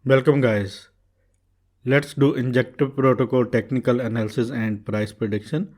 Welcome guys. Let's do injective protocol technical analysis and price prediction.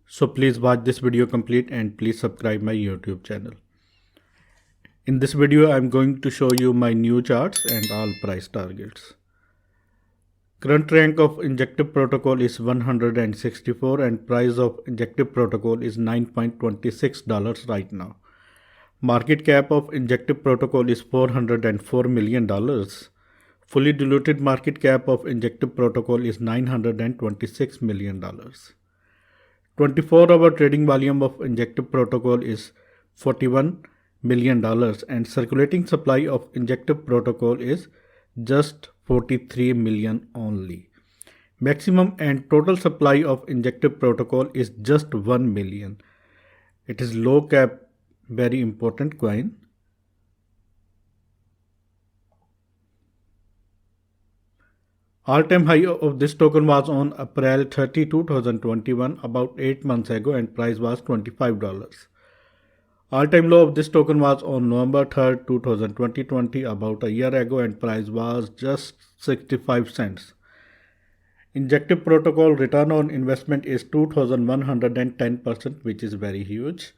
So please watch this video complete and please subscribe my YouTube channel. In this video I'm going to show you my new charts and all price targets. Current rank of injective protocol is 164 and price of injective protocol is $9.26 right now. Market cap of injective protocol is $404 million. Fully diluted market cap of injective protocol is $926 million. 24-hour trading volume of injective protocol is $41 million and circulating supply of injective protocol is just 43 million only. Maximum and total supply of injective protocol is just 1 million. It is low cap, very important coin. All-time high of this token was on April 30, 2021, about 8 months ago, and price was $25. All-time low of this token was on November 3rd, 2020, about a year ago, and price was just 65 cents. Injective protocol return on investment is 2110%, which is very huge.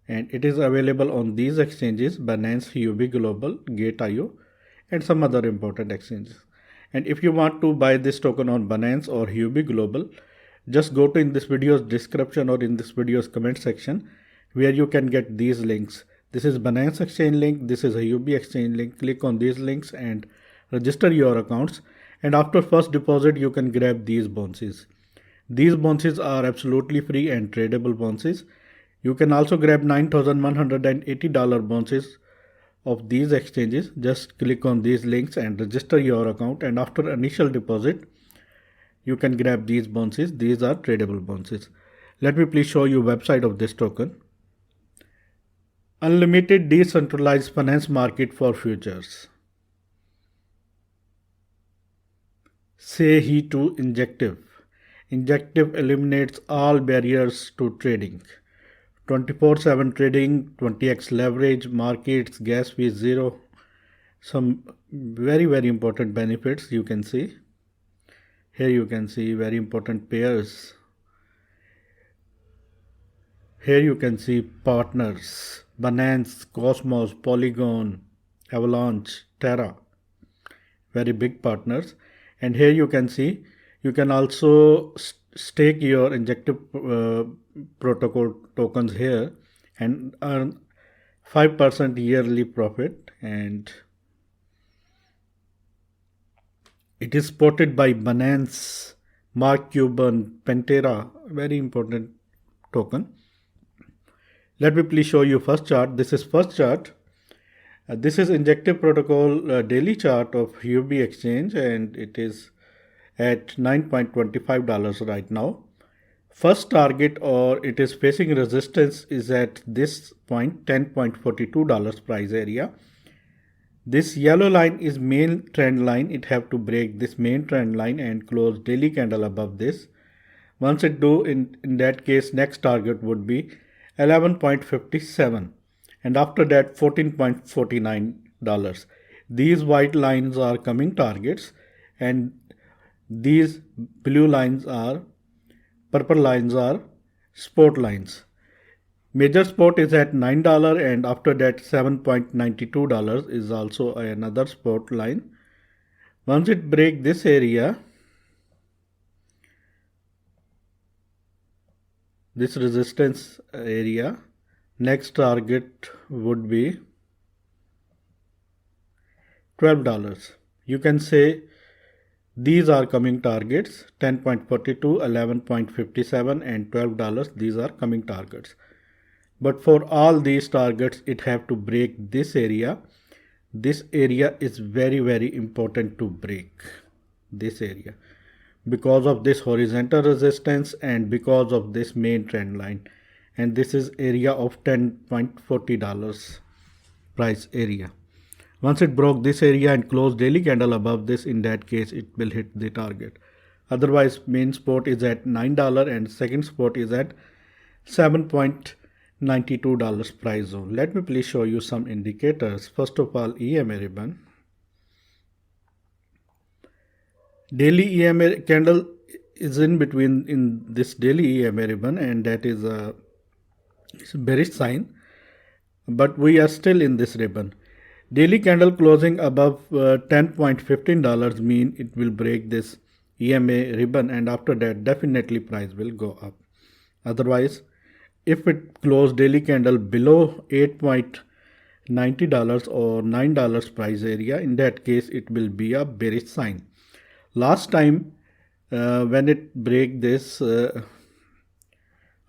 And it is available on these exchanges: Binance, Huobi Global, Gate.io, and some other important exchanges. And if you want to buy this token on Binance or Huobi Global, just go to in this video's description or in this video's comment section where you can get these links. This is Binance exchange link, this is a Huobi exchange link. Click on these links and register your accounts. And after first deposit, you can grab these bounces. These bounces are absolutely free and tradable bounces. You can also grab $9,180 bounces of these exchanges. Just click on these links and register your account, and after initial deposit you can grab these bounces. These are tradable bounces. Let me please show you website of this token. Unlimited decentralized finance market for futures. Say he to injective. Injective eliminates all barriers to trading. 24/7 trading, 20x leverage, markets, gas fee zero. Some very important benefits you can see. Here you can see very important pairs. Here you can see partners: Binance, Cosmos, Polygon, Avalanche, Terra. Very big partners. And here you can see you can also stake your injective protocol tokens here and earn 5% yearly profit, and it is supported by Binance, Mark Cuban, Pantera. Very important token. Let me please show you first chart. This is first chart. This is injective protocol daily chart of Huobi exchange, and it is at $9.25 right now. First target, or it is facing resistance, is at this point, $10.42 price area. This yellow line is main trend line. It have to break this main trend line and close daily candle above this. Once it do, in that case, next target would be 11.57, and after that $14.49. These white lines are coming targets, and these blue lines are, purple lines are support lines. Major support is at $9, and after that $7.92 is also another support line. Once it break this area, this resistance area, next target would be $12. You can say these are coming targets: 10.42, 11.57 and $12. These are coming targets. But for all these targets, it have to break this area. This area is very important to break, this area, because of this horizontal resistance and because of this main trend line. And this is area of $10.40 price area. Once it broke this area and closed daily candle above this, in that case it will hit the target. Otherwise, main support is at $9 and second support is at $7.92 price zone. Let me please show you some indicators. First of all, EMA ribbon. Daily EMA candle is in between in this daily EMA ribbon, and that is it's a bearish sign, but we are still in this ribbon. Daily candle closing above $10.15 mean it will break this EMA ribbon, and after that definitely price will go up. Otherwise, if it close daily candle below $8.90 or $9 price area, in that case it will be a bearish sign. Last time when it break this,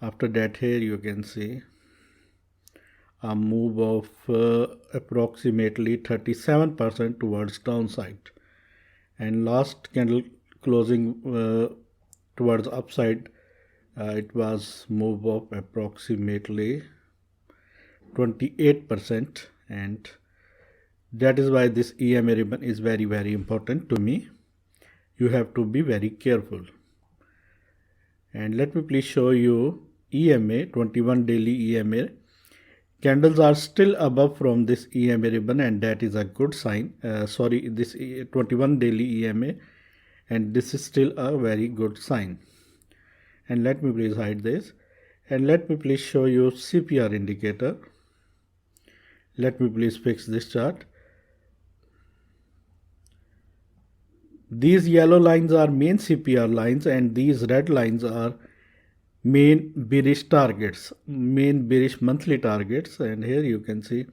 after that here you can see a move of approximately 37% towards downside, and last candle closing towards upside, it was move of approximately 28%, and that is why this EMA ribbon is very important to me. You have to be very careful. And let me please show you EMA 21 daily EMA. Candles are still above from this EMA ribbon, and that is a good sign. This 21 daily EMA, and this is still a very good sign. And let me please hide this, and let me please show you CPR indicator. Let me please fix this chart. These yellow lines are main CPR lines, and these red lines are main bearish targets, main bearish monthly targets. And here you can see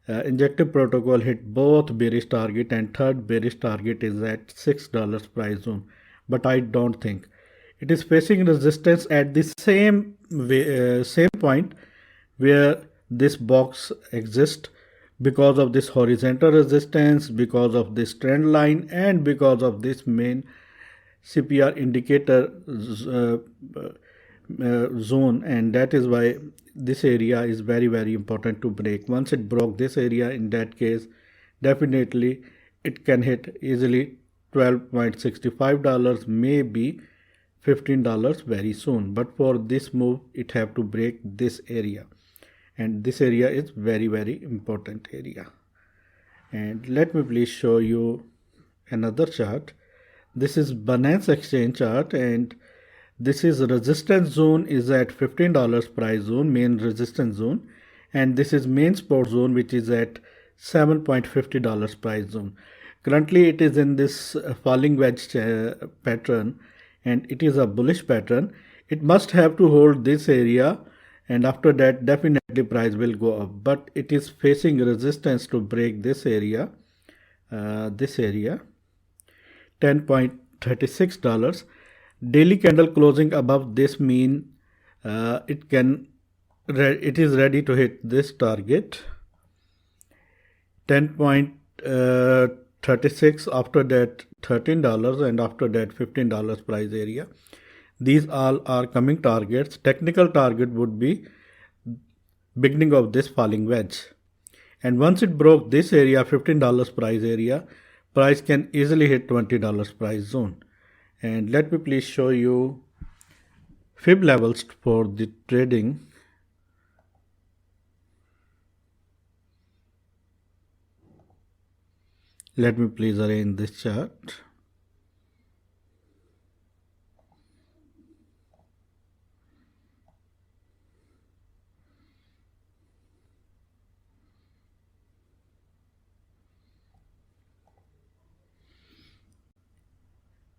Injective Protocol hit both bearish target, and third bearish target is at $6 price zone, but I don't think it is facing resistance at the same point where this box exists, because of this horizontal resistance, because of this trend line, and because of this main CPR indicator zone, and that is why this area is very important to break. Once it broke this area, in that case definitely it can hit easily $12.65, maybe $15 very soon. But for this move it have to break this area, and this area is very important area. And let me please show you another chart. This is Binance Exchange chart, and this is resistance zone is at $15 price zone, main resistance zone, and this is main support zone, which is at $7.50 price zone. Currently it is in this falling wedge pattern, and it is a bullish pattern. It must have to hold this area, and after that definitely price will go up, but it is facing resistance to break this area, $10.36. Daily candle closing above this mean it is ready to hit this target, 10.36, after that $13, and after that $15 price area. These all are coming targets. Technical target would be beginning of this falling wedge, and once it broke this area, $15 price area, price can easily hit $20 price zone. And let me please show you fib levels for the trading. Let me please arrange this chart.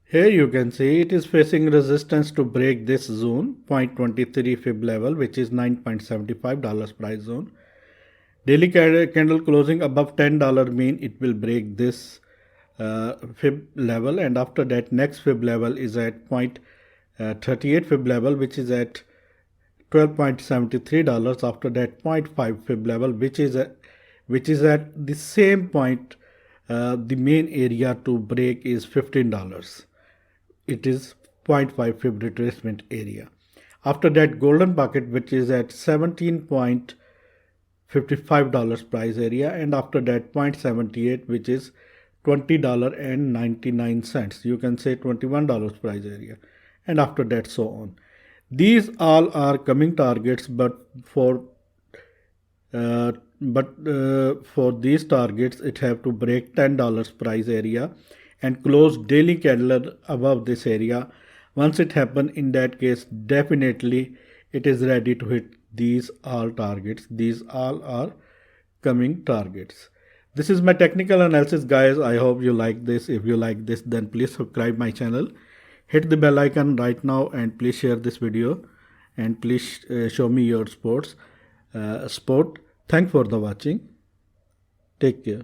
Here you can see it is facing resistance to break this zone, 0.23 fib level, which is $9.75 price zone. Daily candle closing above $10 mean it will break this fib level, and after that next fib level is at 0.38 fib level, which is at $12.73. After that 0.5 fib level, which is at the same point. The main area to break is $15. It is 0.5 fib retracement area. After that golden bucket, which is at $17.55 price area, and after that 0.78, which is $20.99. You can say $21 price area, and after that so on. These all are coming targets, but for these targets it have to break $10 price area, and close daily candle above this area. Once it happen, in that case, definitely it is ready to hit these all targets. These all are coming targets. This is my technical analysis, guys. I hope you like this. If you like this, then please subscribe my channel, hit the bell icon right now, and please share this video, and please show me your support. Thanks for the watching. Take care.